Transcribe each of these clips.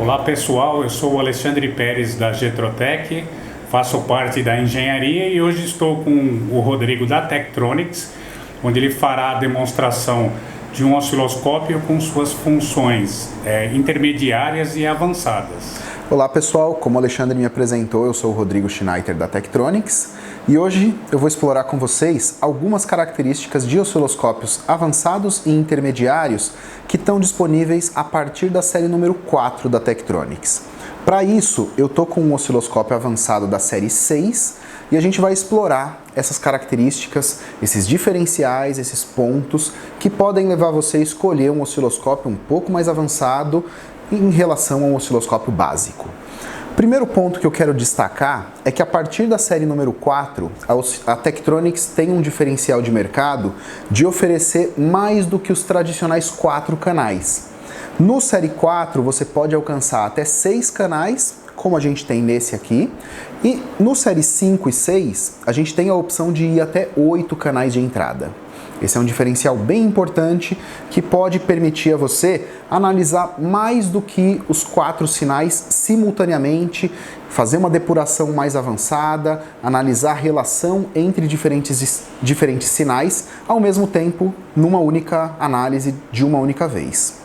Olá pessoal, eu sou o Alexandre Pérez da Getrotech, faço parte da engenharia e hoje estou com o Rodrigo da Tektronix, onde ele fará a demonstração de um osciloscópio com suas funções intermediárias e avançadas. Olá pessoal, como o Alexandre me apresentou, eu sou o Rodrigo Schneider da Tektronix e hoje eu vou explorar com vocês algumas características de osciloscópios avançados e intermediários que estão disponíveis a partir da série número 4 da Tektronix. Para isso, eu estou com um osciloscópio avançado da série 6 e a gente vai explorar essas características, esses diferenciais, esses pontos que podem levar você a escolher um osciloscópio um pouco mais avançado em relação ao osciloscópio básico. O primeiro ponto que eu quero destacar é que a partir da série número 4, a Tektronix tem um diferencial de mercado de oferecer mais do que os tradicionais 4 canais. No série 4 você pode alcançar até 6 canais, como a gente tem nesse aqui, e no série 5 e 6 a gente tem a opção de ir até 8 canais de entrada. Esse é um diferencial bem importante que pode permitir a você analisar mais do que os 4 sinais simultaneamente, fazer uma depuração mais avançada, analisar a relação entre diferentes sinais, ao mesmo tempo numa única análise de uma única vez.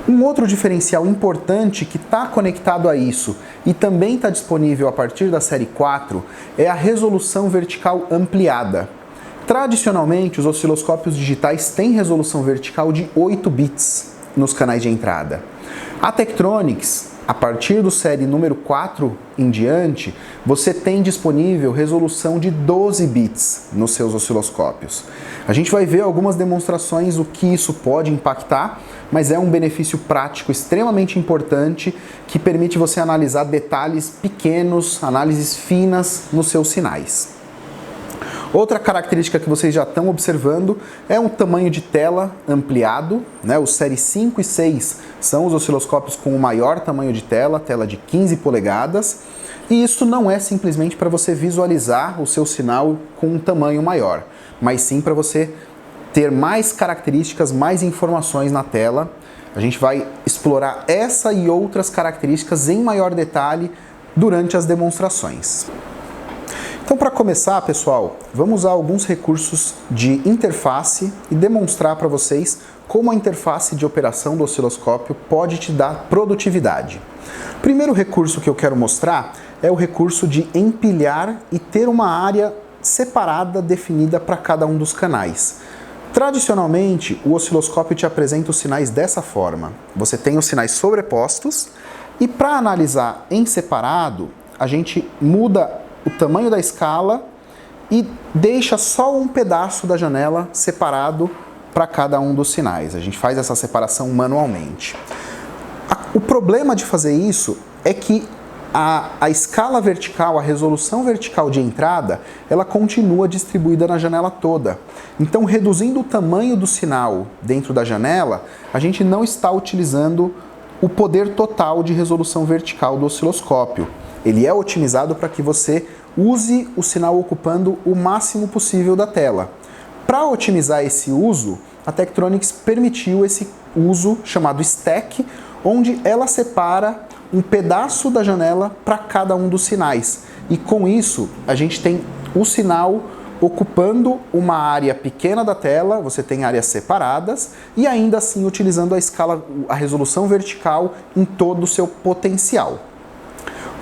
Um outro diferencial importante que está conectado a isso e também está disponível a partir da série 4 é a resolução vertical ampliada. Tradicionalmente, os osciloscópios digitais têm resolução vertical de 8 bits nos canais de entrada. A Tektronix, a partir do série número 4 em diante, você tem disponível resolução de 12 bits nos seus osciloscópios. A gente vai ver algumas demonstrações o que isso pode impactar, mas é um benefício prático extremamente importante que permite você analisar detalhes pequenos, análises finas nos seus sinais. Outra característica que vocês já estão observando é um tamanho de tela ampliado, né? Os série 5 e 6 são os osciloscópios com o maior tamanho de tela de 15 polegadas, e isso não é simplesmente para você visualizar o seu sinal com um tamanho maior, mas sim para você ter mais características, mais informações na tela. A gente vai explorar essa e outras características em maior detalhe durante as demonstrações. Então, para começar, pessoal, vamos usar alguns recursos de interface e demonstrar para vocês como a interface de operação do osciloscópio pode te dar produtividade. O primeiro recurso que eu quero mostrar é o recurso de empilhar e ter uma área separada definida para cada um dos canais. Tradicionalmente, o osciloscópio te apresenta os sinais dessa forma. Você tem os sinais sobrepostos e para analisar em separado, a gente muda o tamanho da escala e deixa só um pedaço da janela separado para cada um dos sinais. A gente faz essa separação manualmente. O problema de fazer isso é que a escala vertical, a resolução vertical de entrada, ela continua distribuída na janela toda. Então, reduzindo o tamanho do sinal dentro da janela, a gente não está utilizando o poder total de resolução vertical do osciloscópio. Ele é otimizado para que você use o sinal ocupando o máximo possível da tela. Para otimizar esse uso, a Tektronix permitiu esse uso chamado stack, onde ela separa um pedaço da janela para cada um dos sinais. E com isso, a gente tem o sinal ocupando uma área pequena da tela, você tem áreas separadas, e ainda assim utilizando a resolução vertical em todo o seu potencial.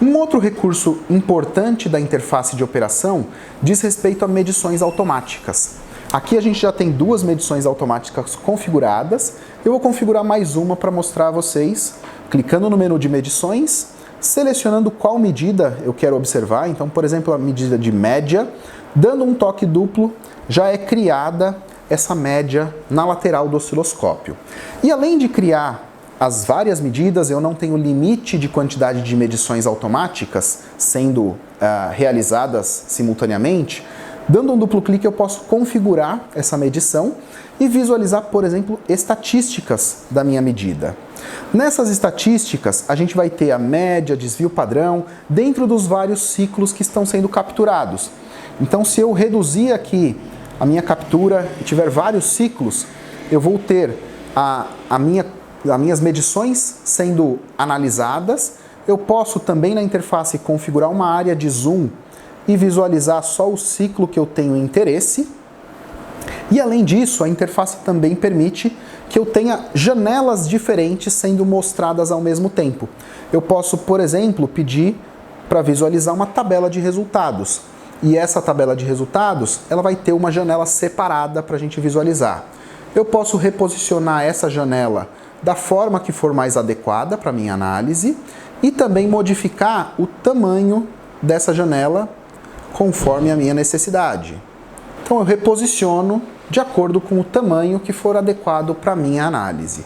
Um outro recurso importante da interface de operação diz respeito a medições automáticas. Aqui a gente já tem 2 medições automáticas configuradas. Eu vou configurar mais uma para mostrar a vocês, clicando no menu de medições, selecionando qual medida eu quero observar. Então, por exemplo, a medida de média, dando um toque duplo, já é criada essa média na lateral do osciloscópio. E além de criar as várias medidas, eu não tenho limite de quantidade de medições automáticas sendo realizadas simultaneamente. Dando um duplo clique eu posso configurar essa medição e visualizar, por exemplo, estatísticas da minha medida. Nessas estatísticas a gente vai ter a média, desvio padrão, dentro dos vários ciclos que estão sendo capturados. Então, se eu reduzir aqui a minha captura e tiver vários ciclos, eu vou ter a minha as minhas medições sendo analisadas. Eu posso também na interface configurar uma área de zoom e visualizar só o ciclo que eu tenho interesse. E além disso, a interface também permite que eu tenha janelas diferentes sendo mostradas ao mesmo tempo. Eu posso, por exemplo, pedir para visualizar uma tabela de resultados. E essa tabela de resultados, ela vai ter uma janela separada para a gente visualizar. Eu posso reposicionar essa janela da forma que for mais adequada para a minha análise e também modificar o tamanho dessa janela conforme a minha necessidade. Então eu reposiciono de acordo com o tamanho que for adequado para a minha análise.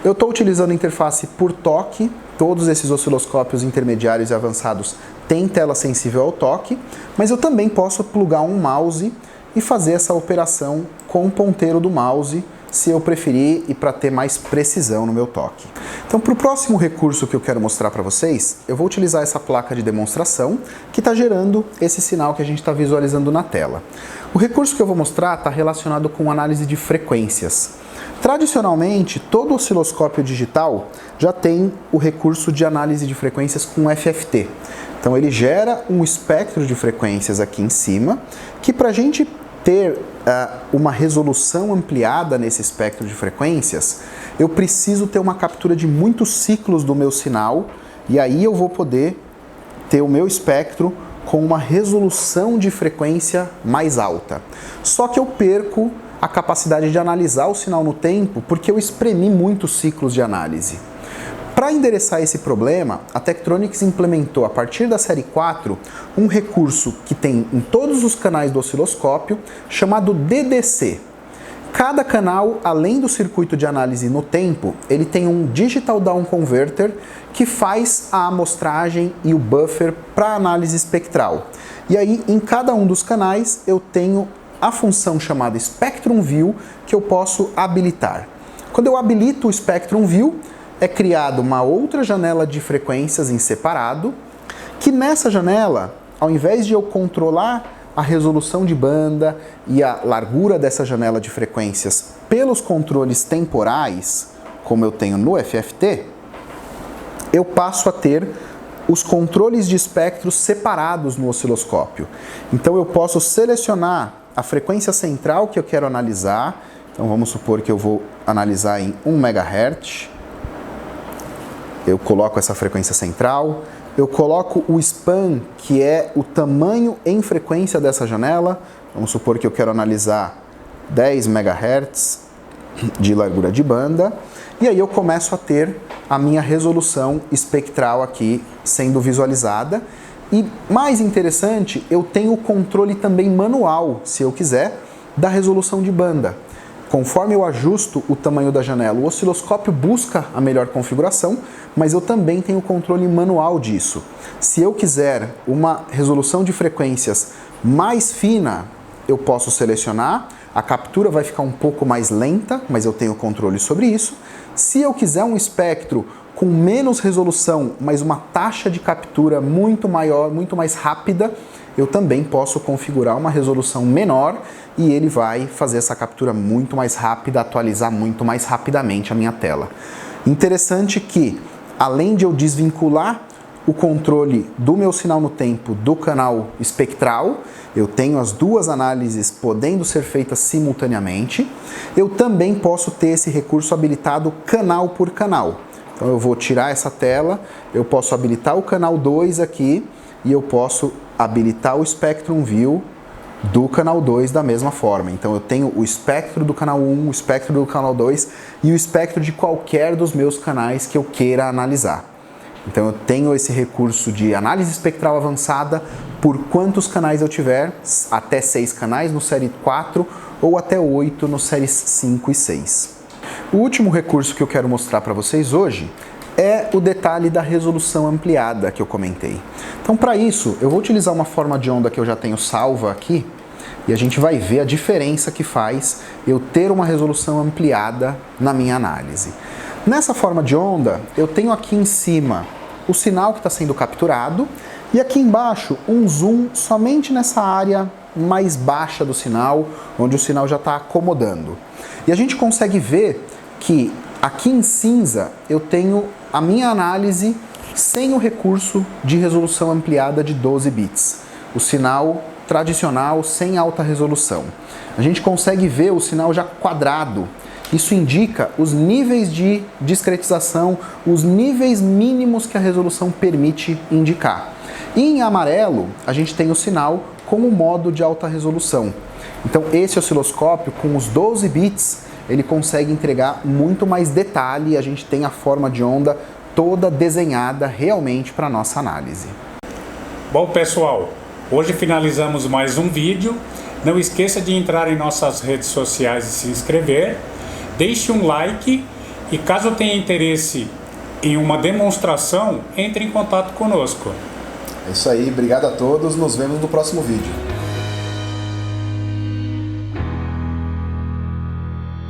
Eu estou utilizando a interface por toque, todos esses osciloscópios intermediários e avançados têm tela sensível ao toque, mas eu também posso plugar um mouse e fazer essa operação com o ponteiro do mouse, se eu preferir e para ter mais precisão no meu toque. Então, para o próximo recurso que eu quero mostrar para vocês, eu vou utilizar essa placa de demonstração que está gerando esse sinal que a gente está visualizando na tela. O recurso que eu vou mostrar está relacionado com análise de frequências. Tradicionalmente, todo osciloscópio digital já tem o recurso de análise de frequências com FFT. Então ele gera um espectro de frequências aqui em cima, que para a gente ter uma resolução ampliada nesse espectro de frequências, eu preciso ter uma captura de muitos ciclos do meu sinal, e aí eu vou poder ter o meu espectro com uma resolução de frequência mais alta. Só que eu perco a capacidade de analisar o sinal no tempo porque eu espremi muitos ciclos de análise. Para endereçar esse problema, a Tektronix implementou, a partir da série 4, um recurso que tem em todos os canais do osciloscópio, chamado DDC. Cada canal, além do circuito de análise no tempo, ele tem um Digital Down Converter que faz a amostragem e o buffer para análise espectral. E aí, em cada um dos canais, eu tenho a função chamada Spectrum View que eu posso habilitar. Quando eu habilito o Spectrum View, é criada uma outra janela de frequências em separado, que nessa janela, ao invés de eu controlar a resolução de banda e a largura dessa janela de frequências pelos controles temporais, como eu tenho no FFT, eu passo a ter os controles de espectros separados no osciloscópio. Então eu posso selecionar a frequência central que eu quero analisar. Então vamos supor que eu vou analisar em 1 MHz. Eu coloco essa frequência central, eu coloco o span, que é o tamanho em frequência dessa janela. Vamos supor que eu quero analisar 10 MHz de largura de banda, e aí eu começo a ter a minha resolução espectral aqui sendo visualizada. E mais interessante, eu tenho o controle também manual, se eu quiser, da resolução de banda. Conforme eu ajusto o tamanho da janela, o osciloscópio busca a melhor configuração, mas eu também tenho o controle manual disso. Se eu quiser uma resolução de frequências mais fina, eu posso selecionar, a captura vai ficar um pouco mais lenta, mas eu tenho controle sobre isso. Se eu quiser um espectro com menos resolução, mas uma taxa de captura muito maior, muito mais rápida, eu também posso configurar uma resolução menor e ele vai fazer essa captura muito mais rápida, atualizar muito mais rapidamente a minha tela. Interessante que, além de eu desvincular o controle do meu sinal no tempo do canal espectral, eu tenho as duas análises podendo ser feitas simultaneamente, eu também posso ter esse recurso habilitado canal por canal. Então eu vou tirar essa tela, eu posso habilitar o canal 2 aqui e eu posso habilitar o Spectrum View do canal 2 da mesma forma. Então eu tenho o espectro do canal 1, o espectro do canal 2 e o espectro de qualquer dos meus canais que eu queira analisar. Então eu tenho esse recurso de análise espectral avançada por quantos canais eu tiver, até 6 canais no série 4 ou até 8 no séries 5 e 6. O último recurso que eu quero mostrar para vocês hoje é o detalhe da resolução ampliada que eu comentei. Então, para isso, eu vou utilizar uma forma de onda que eu já tenho salva aqui e a gente vai ver a diferença que faz eu ter uma resolução ampliada na minha análise. Nessa forma de onda, eu tenho aqui em cima o sinal que está sendo capturado e aqui embaixo um zoom somente nessa área mais baixa do sinal, onde o sinal já está acomodando. E a gente consegue ver que Aqui em cinza eu tenho a minha análise sem o recurso de resolução ampliada de 12 bits. O sinal tradicional sem alta resolução. A gente consegue ver o sinal já quadrado. Isso indica os níveis de discretização, os níveis mínimos que a resolução permite indicar. E em amarelo, a gente tem o sinal com o modo de alta resolução. Então esse osciloscópio, com os 12 bits, ele consegue entregar muito mais detalhe e a gente tem a forma de onda toda desenhada realmente para a nossa análise. Bom, pessoal, hoje finalizamos mais um vídeo. Não esqueça de entrar em nossas redes sociais e se inscrever. Deixe um like e caso tenha interesse em uma demonstração, entre em contato conosco. É isso aí, obrigado a todos, nos vemos no próximo vídeo.